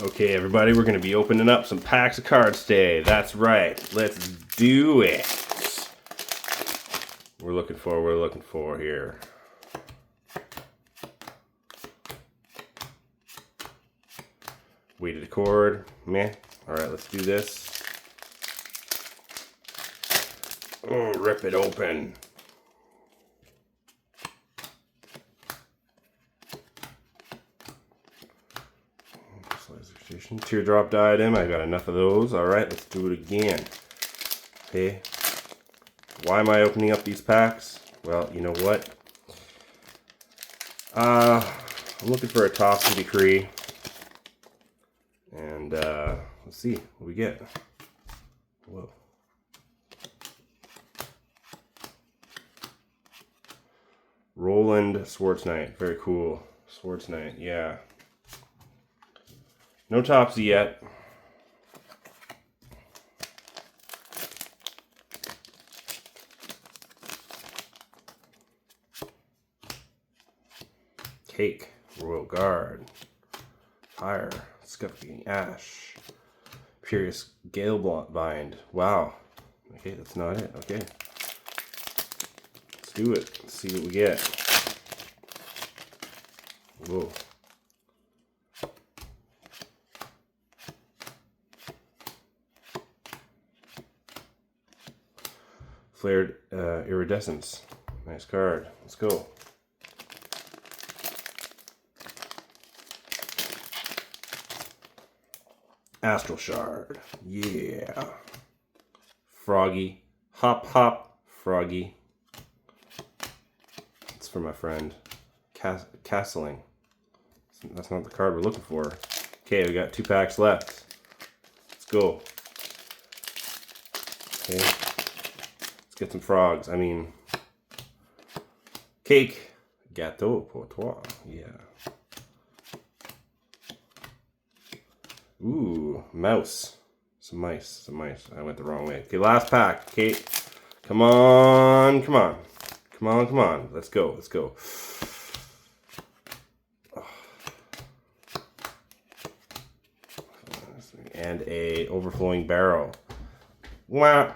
Okay, everybody, we're going to be opening up some packs of cards today. That's right. Let's do it. We're looking for here. Weighted cord. Meh. All right, let's do this. Oh, rip it open. Teardrop diadem. I got enough of those. All right, let's do it again. Okay. Why am I opening up these packs? Well, you know what? I'm looking for a Topsy Decree. And let's see what we get. Whoa. Roland Swartz Knight. Very cool. Swartz Knight, yeah. No Topsy yet. Cake, Royal Guard, Fire, Scuffing Ash, Furious Gale Bind. Wow. Okay, that's not it. Okay. Let's do it. Let's see what we get. Whoa. Flared Iridescence. Nice card. Let's go. Astral Shard. Yeah. Froggy. Hop Hop Froggy. It's for my friend. Castling. That's not the card we're looking for. Okay, we got 2 packs left. Let's go. Okay. Let's get some frogs. I mean, cake. Gâteau pour toi. Yeah. Ooh, mouse. Some mice. I went the wrong way. Okay, last pack. Okay. Come on. Let's go. And a overflowing barrel. Wah.